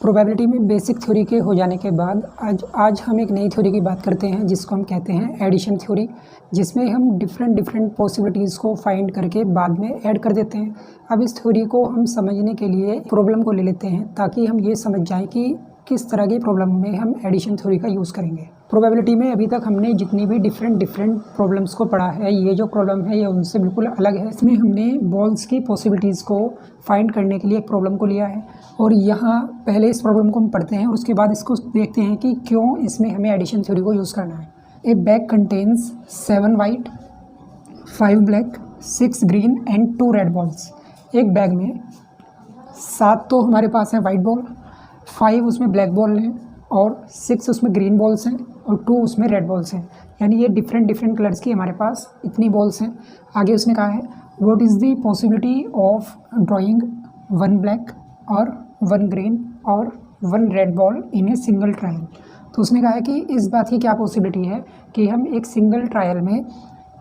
Probability में basic theory के हो जाने के बाद आज हम एक नई थ्योरी की बात करते हैं जिसको हम कहते हैं एडिशन थ्योरी, जिसमें हम डिफरेंट पॉसिबिलिटीज़ को फाइंड करके बाद में ऐड कर देते हैं। अब इस थ्योरी को हम समझने के लिए प्रॉब्लम को ले लेते हैं ताकि हम ये समझ जाएं कि किस तरह की प्रॉब्लम में हम एडिशन थ्योरी का यूज़ करेंगे। प्रोबेबिलिटी में अभी तक हमने जितनी भी डिफरेंट प्रॉब्लम्स को पढ़ा है, ये जो प्रॉब्लम है ये उनसे बिल्कुल अलग है। इसमें हमने बॉल्स की पॉसिबिलिटीज़ को फाइंड करने के लिए एक प्रॉब्लम को लिया है और यहाँ पहले इस प्रॉब्लम को हम पढ़ते हैं और उसके बाद इसको देखते हैं कि क्यों इसमें हमें एडिशन थ्योरी को यूज़ करना है। ए bag contains 7 white 5 black 6 green and 2 red balls. एक बैग में 7 तो हमारे पास है वाइट बॉल, 5 उसमें ब्लैक बॉल हैं और 6 उसमें ग्रीन बॉल्स हैं और 2 उसमें रेड बॉल्स हैं। यानी ये डिफरेंट कलर्स की हमारे पास इतनी बॉल्स हैं। आगे उसने कहा है what is the possibility of drawing 1 black और 1 ग्रीन और 1 red ball in a single trial. तो उसने कहा है कि इस बात की क्या पॉसिबिलिटी है कि हम एक सिंगल ट्रायल में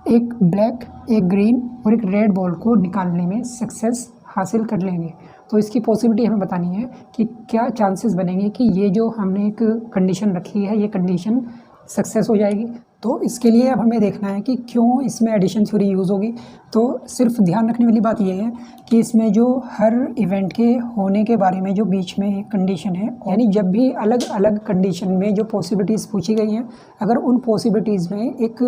एक ब्लैक, एक ग्रीन और एक रेड बॉल को निकालने में सक्सेस हासिल कर लेंगे। तो इसकी पॉसिबिलिटी हमें बतानी है कि क्या चांसेस बनेंगे कि ये जो हमने एक कंडीशन रखी है ये कंडीशन सक्सेस हो जाएगी। तो इसके लिए अब हमें देखना है कि क्यों इसमें एडिशन थ्योरी यूज़ होगी। तो सिर्फ ध्यान रखने वाली बात यह है कि इसमें जो हर इवेंट के होने के बारे में जो बीच में एक कंडीशन है, यानी जब भी अलग अलग कंडीशन में जो पॉसिबिलिटीज़ पूछी गई हैं, अगर उन पॉसिबिलिटीज़ में एक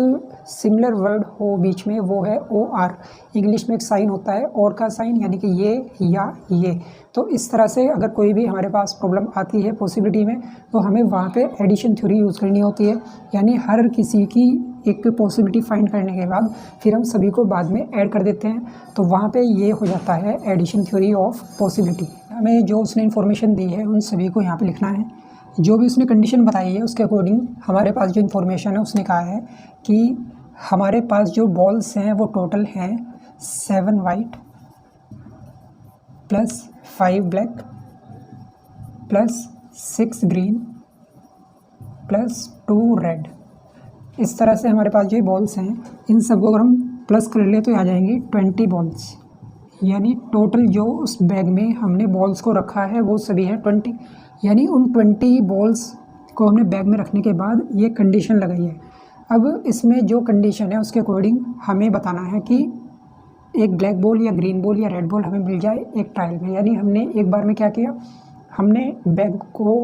सिमिलर वर्ड हो बीच में, वो है OR। इंग्लिश में एक साइन होता है और का साइन, यानी कि ये या ये। तो इस तरह से अगर कोई भी हमारे पास प्रॉब्लम आती है पॉसिबिलिटी में तो हमें वहाँ पे एडिशन थ्योरी यूज़ करनी होती है। यानी हर किसी की एक पॉसिबिलिटी फाइंड करने के बाद फिर हम सभी को बाद में ऐड कर देते हैं, तो वहाँ पे ये हो जाता है एडिशन थ्योरी ऑफ पॉसिबिलिटी। हमें जो उसने इन्फॉर्मेशन दी है उन सभी को यहाँ पे लिखना है। जो भी उसने कंडीशन बताई है उसके अकॉर्डिंग हमारे पास जो इन्फॉर्मेशन है, उसने कहा है कि हमारे पास जो बॉल्स हैं वो टोटल हैं 7 white plus 5 black plus 6 green plus 2 red. इस तरह से हमारे पास जो बॉल्स हैं इन सबको अगर हम प्लस कर ले तो आ जाएंगी 20 बॉल्स। यानी टोटल जो उस बैग में हमने बॉल्स को रखा है वो सभी है 20। यानी उन 20 बॉल्स को हमने बैग में रखने के बाद ये कंडीशन लगाई है। अब इसमें जो कंडीशन है उसके अकॉर्डिंग हमें बताना है कि एक ब्लैक बॉल या ग्रीन बॉल या रेड बॉल हमें मिल जाए एक ट्रायल में। यानी हमने एक बार में क्या किया, हमने बैग को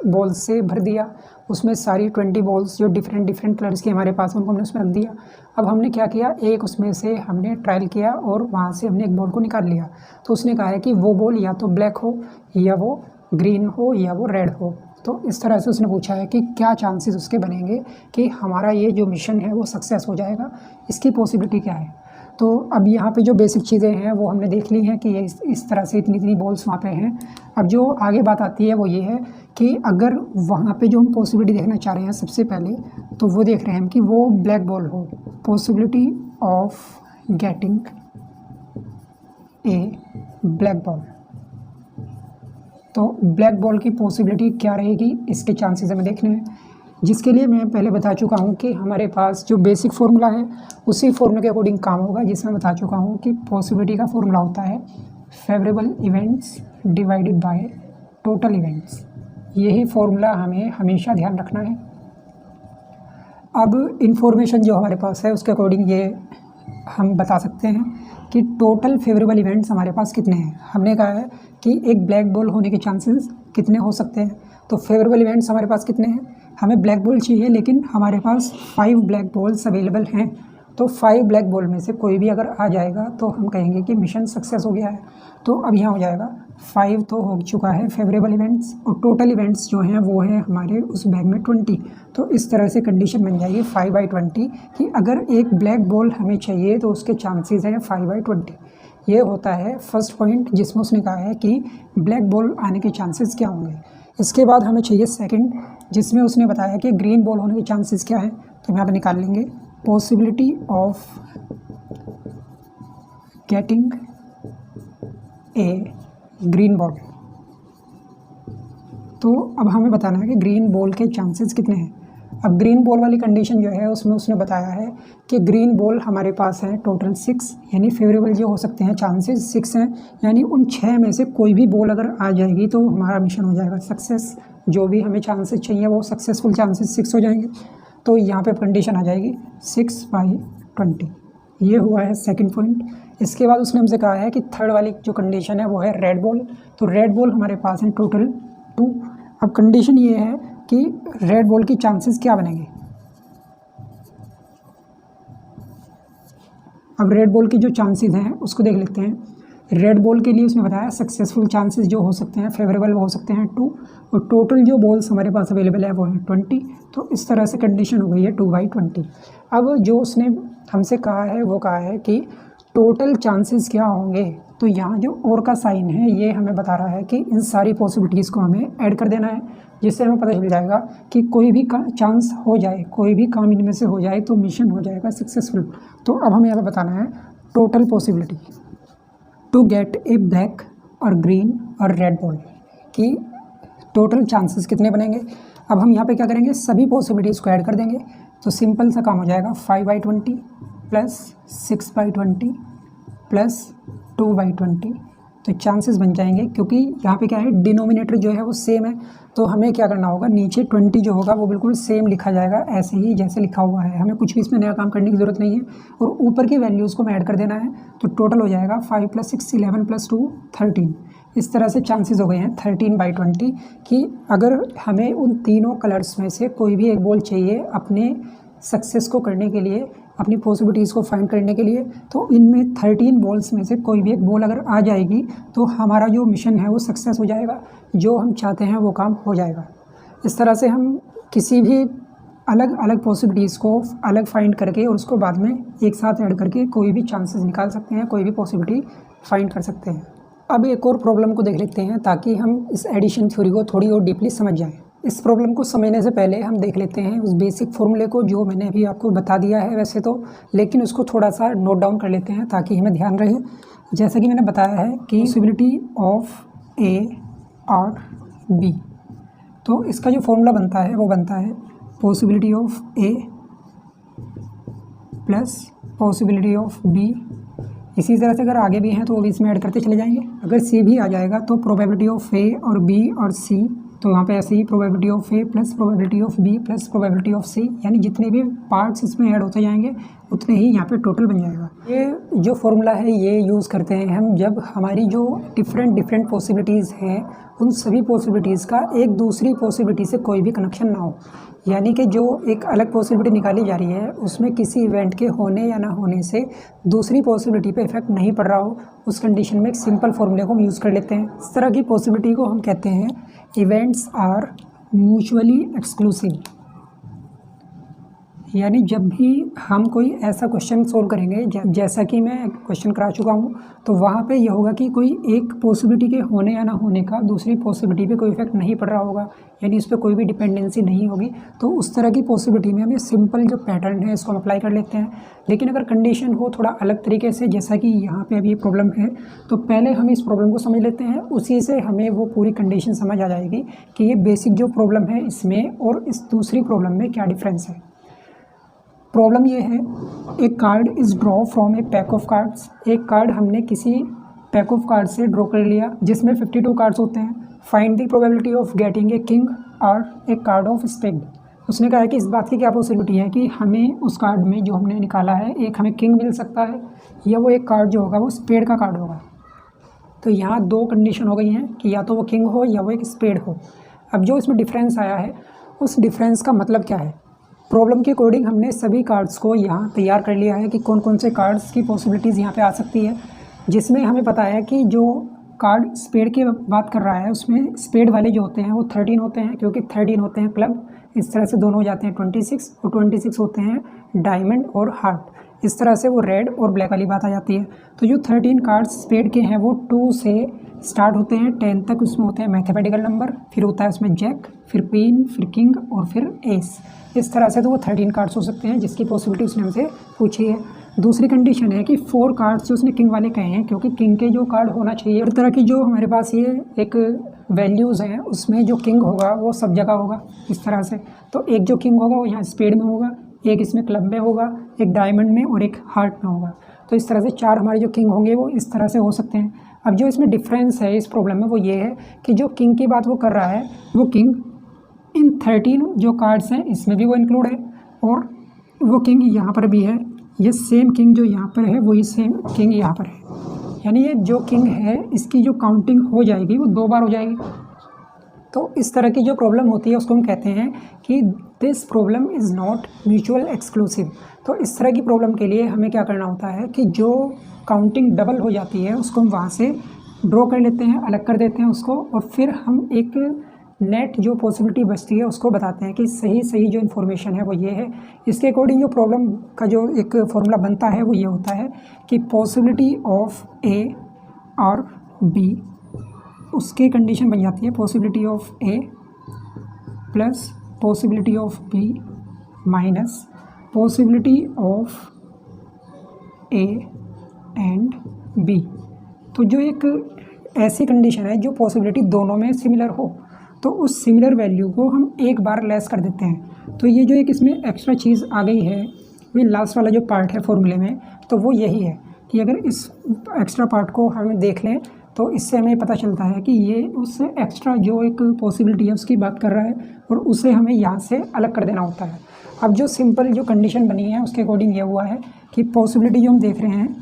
बॉल्स से भर दिया, उसमें सारी 20 बॉल्स जो डिफरेंट कलर्स की हमारे पास उनको हमने उसमें रख दिया। अब हमने क्या किया, एक उसमें से हमने ट्रायल किया और वहाँ से हमने एक बॉल को निकाल लिया। तो उसने कहा है कि वो बॉल या तो ब्लैक हो या वो ग्रीन हो या वो रेड हो। तो इस तरह से उसने पूछा है कि क्या चांसेस उसके बनेंगे कि हमारा ये जो मिशन है वो सक्सेस हो जाएगा, इसकी पॉसिबिलिटी क्या है। तो अब यहाँ पे जो बेसिक चीज़ें हैं वो हमने देख ली हैं कि ये इस तरह से इतनी बॉल्स वहाँ पे हैं। अब जो आगे बात आती है वो ये है कि अगर वहाँ पे जो हम पॉसिबिलिटी देखना चाह रहे हैं सबसे पहले, तो वो देख रहे हैं हम कि वो ब्लैक बॉल हो। Possibility of getting a black ball, तो ब्लैक बॉल की पॉसिबिलिटी क्या रहेगी, इसके चांसेस हमें देखने हैं। जिसके लिए मैं पहले बता चुका हूँ कि हमारे पास जो बेसिक फार्मूला है उसी फार्मूले के अकॉर्डिंग काम होगा, जिसमें बता चुका हूँ कि पॉसिबिलिटी का फार्मूला होता है favourable events divided by total events. यही फार्मूला हमें हमेशा ध्यान रखना है। अब इन्फॉर्मेशन जो हमारे पास है उसके अकॉर्डिंग ये हम बता सकते हैं कि टोटल फेवरेबल इवेंट्स हमारे पास कितने हैं। हमने कहा है कि एक ब्लैक बॉल होने के चांसेस कितने हो सकते हैं, तो फेवरेबल इवेंट्स हमारे पास कितने हैं। हमें ब्लैक बॉल चाहिए लेकिन हमारे पास 5 ब्लैक बॉल्स अवेलेबल हैं, तो 5 ब्लैक बॉल में से कोई भी अगर आ जाएगा तो हम कहेंगे कि मिशन सक्सेस हो गया है। तो अब यहाँ हो जाएगा 5 तो हो चुका है फेवरेबल इवेंट्स और टोटल इवेंट्स जो हैं वो है हमारे उस बैग में 20। तो इस तरह से कंडीशन बन जाएगी 5/20 कि अगर एक ब्लैक बॉल हमें चाहिए तो उसके चांसेस हैं 5/20। ये होता है फर्स्ट पॉइंट जिसमें उसने कहा है कि ब्लैक बॉल आने के चांसेस क्या होंगे। इसके बाद हमें चाहिए सेकंड, जिसमें उसने बताया कि ग्रीन बॉल होने के चांसेस क्या हैं। तो यहाँ पे निकाल लेंगे possibility of getting a green ball. तो अब हमें बताना है कि ग्रीन बॉल के चांसेस कितने हैं। अब ग्रीन बॉल वाली कंडीशन जो है उसमें उसने बताया है कि ग्रीन बॉल हमारे पास है टोटल 6, यानी फेवरेबल जो हो सकते हैं चांसेस 6 हैं, यानी उन 6 में से कोई भी बॉल अगर आ जाएगी तो हमारा मिशन हो जाएगा सक्सेस। जो भी हमें चांसेस चाहिए वो सक्सेसफुल चांसेस 6 हो जाएंगे। तो यहाँ पे कंडीशन आ जाएगी 6/20। ये हुआ है सेकंड पॉइंट। इसके बाद उसने हमसे कहा है कि थर्ड वाली जो कंडीशन है वो है रेड बॉल। तो रेड बॉल हमारे पास है टोटल 2। अब कंडीशन ये है कि रेड बॉल की चांसेस क्या बनेंगे। अब रेड बॉल की जो चांसेस हैं उसको देख लेते हैं। रेड बॉल के लिए उसने बताया सक्सेसफुल चांसेस जो हो सकते हैं फेवरेबल वो हो सकते हैं 2, और टोटल जो बॉल्स हमारे पास अवेलेबल है वो है 20। तो इस तरह से कंडीशन हो गई है 2/20। अब जो उसने हमसे कहा है वो कहा है कि टोटल चांसेस क्या होंगे। तो यहाँ जो और का साइन है ये हमें बता रहा है कि इन सारी पॉसिबिलिटीज़ को हमें ऐड कर देना है, जिससे हमें पता चल जाएगा कि कोई भी चांस हो जाए, कोई भी काम इनमें से हो जाए तो मिशन हो जाएगा सक्सेसफुल। तो अब हमें यहाँ पे बताना है total possibility to get a black और ग्रीन और रेड बॉल की टोटल चांसेस कितने बनेंगे। अब हम यहाँ पे क्या करेंगे, सभी पॉसिबिलिटीज़ को ऐड कर देंगे। तो सिंपल सा काम हो जाएगा 5/20 प्लस 6/20 प्लस 2/20। तो चांसेस बन जाएंगे, क्योंकि यहाँ पे क्या है डिनोमिनेटर जो है वो सेम है। तो हमें क्या करना होगा, नीचे 20 जो होगा वो बिल्कुल सेम लिखा जाएगा ऐसे ही जैसे लिखा हुआ है, हमें कुछ भी इसमें नया काम करने की ज़रूरत नहीं है। और ऊपर की वैल्यूज़ को हमें ऐड कर देना है। तो टोटल हो जाएगा 5 + 6 11 + 2 13। इस तरह से चांसेस हो गए हैं 13/20 कि अगर हमें उन तीनों कलर्स में से कोई भी एक बॉल चाहिए अपने सक्सेस को करने के लिए, अपनी पॉसिबिलिटीज़ को फाइंड करने के लिए, तो इनमें 13 बॉल्स में से कोई भी एक बॉल अगर आ जाएगी तो हमारा जो मिशन है वो सक्सेस हो जाएगा, जो हम चाहते हैं वो काम हो जाएगा। इस तरह से हम किसी भी अलग अलग पॉसिबिलिटीज़ को अलग फाइंड करके और उसको बाद में एक साथ ऐड करके कोई भी चांसेस निकाल सकते हैं, कोई भी पॉसिबिलिटी फाइंड कर सकते हैं। अब एक और प्रॉब्लम को देख लेते हैं ताकि हम इस एडिशन थ्योरी को थोड़ी और डीपली समझ जाएं। इस प्रॉब्लम को समझने से पहले हम देख लेते हैं उस बेसिक फॉर्मूले को जो मैंने अभी आपको बता दिया है वैसे तो, लेकिन उसको थोड़ा सा नोट डाउन कर लेते हैं ताकि हमें ध्यान रहे। जैसा कि मैंने बताया है कि पॉसिबिलिटी ऑफ ए और बी, तो इसका जो फॉर्मूला बनता है वो बनता है possibility of A plus possibility of B. इसी तरह से अगर आगे भी हैं तो वो भी इसमें ऐड करते चले जाएंगे। अगर सी भी आ जाएगा तो प्रोबेबिलिटी ऑफ ए और बी और सी, तो यहाँ पे ऐसे ही probability of A plus probability of B plus probability of C, यानी जितने भी पार्ट्स इसमें ऐड होते जाएंगे उतने ही यहाँ पे टोटल बन जाएगा। ये जो फॉर्मूला है ये यूज़ करते हैं हम जब हमारी जो डिफरेंट पॉसिबिलिटीज़ हैं उन सभी पॉसिबिलिटीज़ का एक दूसरी पॉसिबिलिटी से कोई भी कनेक्शन ना हो, यानी कि जो एक अलग पॉसिबिलिटी निकाली जा रही है उसमें किसी इवेंट के होने या ना होने से दूसरी पॉसिबिलिटी पे इफेक्ट नहीं पड़ रहा हो, उस कंडीशन में एक सिंपल फॉर्मूले को हम यूज़ कर लेते हैं। इस तरह की पॉसिबिलिटी को हम कहते हैं इवेंट्स आर म्यूचुअली एक्सक्लूसिव। यानी जब भी हम कोई ऐसा क्वेश्चन सोल्व करेंगे जैसा कि मैं क्वेश्चन करा चुका हूँ, तो वहाँ पे यह होगा कि कोई एक पॉसिबिलिटी के होने या ना होने का दूसरी पॉसिबिलिटी पे कोई इफेक्ट नहीं पड़ रहा होगा, यानी इस पर कोई भी डिपेंडेंसी नहीं होगी। तो उस तरह की पॉसिबिलिटी में हमें सिंपल जो पैटर्न है इसको हम अप्लाई कर लेते हैं। लेकिन अगर कंडीशन हो थोड़ा अलग तरीके से, जैसा कि यहाँ पर अभी प्रॉब्लम है, तो पहले हम इस प्रॉब्लम को समझ लेते हैं, उसी से हमें वो पूरी कंडीशन समझ आ जाएगी कि ये बेसिक जो प्रॉब्लम है इसमें और इस दूसरी प्रॉब्लम में क्या डिफरेंस है। प्रॉब्लम ये है, एक card is draw from A pack of cards. एक कार्ड हमने किसी पैक ऑफ कार्ड से ड्रॉ कर लिया जिसमें 52 कार्ड्स होते हैं। Find the probability of getting a king और ए कार्ड ऑफ स्पेड। उसने कहा है कि इस बात की क्या पॉसिबिलिटी है कि हमें उस कार्ड में जो हमने निकाला है एक हमें किंग मिल सकता है या वो एक कार्ड जो होगा वो स्पेड का कार्ड होगा। तो यहाँ दो कंडीशन हो गई हैं कि या तो वो किंग हो या वो एक स्पेड हो। अब जो इसमें डिफरेंस आया है उस डिफरेंस का मतलब क्या है। प्रॉब्लम के अकॉर्डिंग हमने सभी कार्ड्स को यहाँ तैयार कर लिया है कि कौन कौन से कार्ड्स की पॉसिबिलिटीज़ यहाँ पे आ सकती है, जिसमें हमें पता है कि जो कार्ड स्पेड की बात कर रहा है उसमें स्पेड वाले जो होते हैं वो 13 होते हैं, क्योंकि 13 होते हैं क्लब। इस तरह से दोनों हो जाते हैं 26 और 26 होते हैं डायमंड और हार्ट। इस तरह से वो रेड और ब्लैक वाली बात आ जाती है। तो जो 13 कार्ड्स स्पेड के हैं वो 2 से स्टार्ट होते हैं 10 तक, उसमें होते हैं मैथमेटिकल नंबर, फिर होता है उसमें जैक, फिर क्वीन, फिर किंग और फिर एस। इस तरह से तो वो 13 कार्ड्स हो सकते हैं जिसकी पॉसिबिलिटी उसने हमसे पूछी है। दूसरी कंडीशन है कि 4 कार्ड्स जो उसने किंग वाले कहे हैं, क्योंकि किंग के जो कार्ड होना चाहिए, हर तरह की जो हमारे पास ये एक वैल्यूज़ हैं उसमें जो किंग होगा वो सब जगह होगा इस तरह से। तो एक जो किंग होगा वो यहाँ स्पेड में होगा, एक इसमें क्लब में होगा, एक डायमंड में और एक हार्ट में होगा। तो इस तरह से 4 हमारे जो किंग होंगे वो इस तरह से हो सकते हैं। अब जो इसमें डिफरेंस है इस प्रॉब्लम में वो ये है कि जो किंग की बात वो कर रहा है वो किंग इन 13 जो कार्ड्स हैं इसमें भी वो इंक्लूड है, और वो किंग यहाँ पर भी है। ये सेम किंग जो यहाँ पर है वही सेम किंग यहाँ पर है, यानी ये जो किंग है इसकी जो काउंटिंग हो जाएगी वो 2 बार हो जाएगी। तो इस तरह की जो प्रॉब्लम होती है उसको हम कहते हैं कि this problem is not mutual exclusive. तो इस तरह की प्रॉब्लम के लिए हमें क्या करना होता है कि जो काउंटिंग डबल हो जाती है उसको हम वहाँ से ड्रॉ कर लेते हैं, अलग कर देते हैं उसको, और फिर हम एक नेट जो पॉसिबिलिटी बचती है उसको बताते हैं कि सही जो इन्फॉर्मेशन है वो ये है। इसके अकॉर्डिंग जो प्रॉब्लम का जो एक फॉर्मूला बनता है वो ये होता है कि पॉसिबिलिटी ऑफ ए और बी, उसकी कंडीशन बन जाती है possibility of A plus possibility of B minus possibility of A and B. तो जो एक ऐसी कंडीशन है जो पॉसिबिलिटी दोनों में सिमिलर हो, तो उस सिमिलर वैल्यू को हम एक बार लेस कर देते हैं। तो ये जो एक इसमें एक्स्ट्रा चीज़ आ गई है, ये लास्ट वाला जो पार्ट है फॉर्मूले में, तो वो यही है कि अगर इस एक्स्ट्रा पार्ट को हम देख लें तो इससे हमें पता चलता है कि ये उस एक्स्ट्रा जो एक पॉसिबिलिटी है उसकी बात कर रहा है, और उसे हमें यहाँ से अलग कर देना होता है। अब जो सिंपल जो कंडीशन बनी है उसके अकॉर्डिंग ये हुआ है कि पॉसिबिलिटी जो हम देख रहे हैं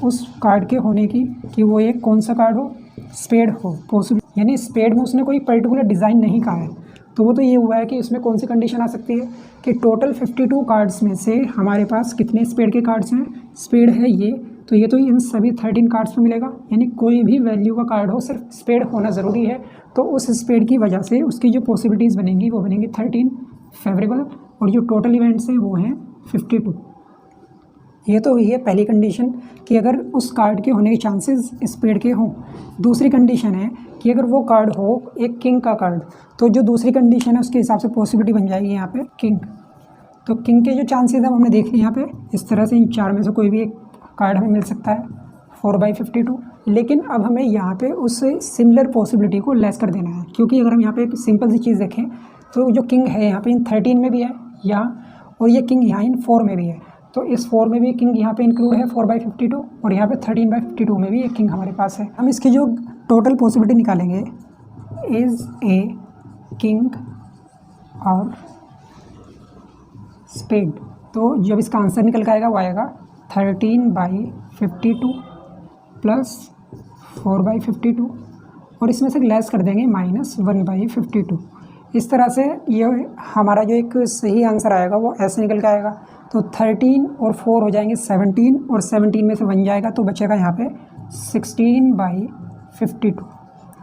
उस कार्ड के होने की कि वो एक कौन सा कार्ड हो, स्पेड हो। पॉसिबिलिटी यानी स्पेड में उसने कोई पर्टिकुलर डिज़ाइन नहीं कहा है, तो वो तो ये हुआ है कि इसमें कौन सी कंडीशन आ सकती है कि टोटल 52 कार्ड्स में से हमारे पास कितने स्पेड के कार्ड्स हैं, स्पेड है ये, तो ये तो इन सभी 13 कार्ड्स में मिलेगा। यानी कोई भी वैल्यू का कार्ड हो सिर्फ स्पेड होना ज़रूरी है, तो उस स्पेड की वजह से उसकी जो पॉसिबिलिटीज़ बनेंगी वो बनेंगी 13 फेवरेबल, और जो टोटल इवेंट्स हैं वो हैं 52। ये तो हुई है पहली कंडीशन कि अगर उस कार्ड के होने के चांसेस स्पेड के हों। दूसरी कंडीशन है कि अगर वो कार्ड हो एक किंग का कार्ड, तो जो दूसरी कंडीशन है उसके हिसाब से पॉसिबिलिटी बन जाएगी यहाँ पे किंग। तो किंग के जो चांसेस हैं हमने देख लिए यहाँ पे, इस तरह से इन 4 में से कोई भी एक कार्ड हमें मिल सकता है 4/52। लेकिन अब हमें यहाँ पे उस सिमिलर पॉसिबिलिटी को लेस कर देना है, क्योंकि अगर हम यहाँ पे एक सिंपल सी चीज़ देखें तो जो किंग है यहाँ पे इन 13 में भी है यहाँ, और ये किंग यहाँ इन 4 में भी है, तो इस 4 में भी किंग यहाँ पे इंक्लूड है 4/52, और यहाँ पे 13/52 में भी एक किंग हमारे पास है। हम इसकी जो टोटल पॉसिबिलिटी निकालेंगे इज़ ए किंग और स्पेड, तो जब इसका आंसर निकल के आएगा वो आएगा 13/52 प्लस 4/52, और इसमें से लेस कर देंगे -1/52। इस तरह से ये हमारा जो एक सही आंसर आएगा वो ऐसे निकल के आएगा। तो 13 और 4 हो जाएंगे 17, और 17 में से 1 जाएगा तो बचेगा यहाँ पे 16/52।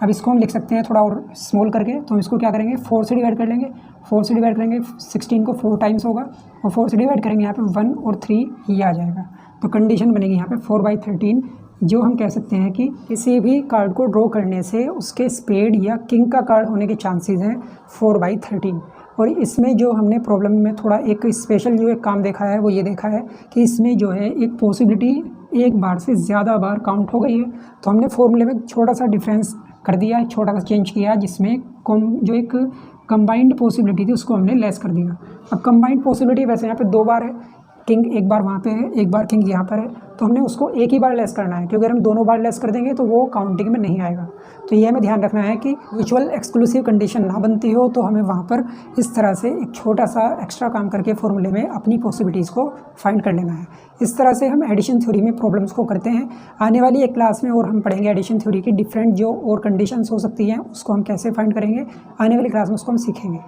अब इसको हम लिख सकते हैं थोड़ा और स्मॉल करके, तो हम इसको क्या करेंगे 4 से डिवाइड कर लेंगे। 4 से डिवाइड करेंगे 16 को 4 टाइम्स होगा, और 4 से डिवाइड करेंगे यहाँ पे 1 और 3 ये आ जाएगा। तो कंडीशन बनेगी यहाँ पे 4/13, जो हम कह सकते हैं कि किसी भी कार्ड को ड्रॉ करने से उसके स्पेड या किंग का कार्ड होने के चांसेस हैं 4/13। और इसमें जो हमने प्रॉब्लम में थोड़ा एक स्पेशल जो एक काम देखा है वो ये देखा है कि इसमें जो है एक पॉसिबिलिटी एक बार से ज़्यादा बार काउंट हो गई है, तो हमने फॉर्मूले में छोटा सा डिफरेंस कर दिया, छोटा सा चेंज किया, जिसमें जो एक कंबाइंड पॉसिबिलिटी थी उसको हमने लेस कर दिया। अब कंबाइंड पॉसिबिलिटी वैसे यहाँ पे 2 बार है, किंग एक बार वहाँ पे है, एक बार किंग यहाँ पर है, तो हमने उसको एक ही बार लेस करना है, क्योंकि अगर हम दोनों बार लेस कर देंगे तो वो काउंटिंग में नहीं आएगा। तो ये हमें ध्यान रखना है कि म्यूचुअल एक्सक्लूसिव कंडीशन ना बनती हो, तो हमें वहाँ पर इस तरह से एक छोटा सा एक्स्ट्रा काम करके फॉर्मूले में अपनी पॉसिबिलिटीज़ को फाइंड कर लेना है। इस तरह से हम एडिशन थ्योरी में प्रॉब्लम्स को करते हैं। आने वाली एक क्लास में और हम पढ़ेंगे एडिशन थ्योरी की डिफरेंट जो और कंडीशंस हो सकती हैं उसको हम कैसे फाइंड करेंगे। आने वाली क्लास में उसको हम सीखेंगे।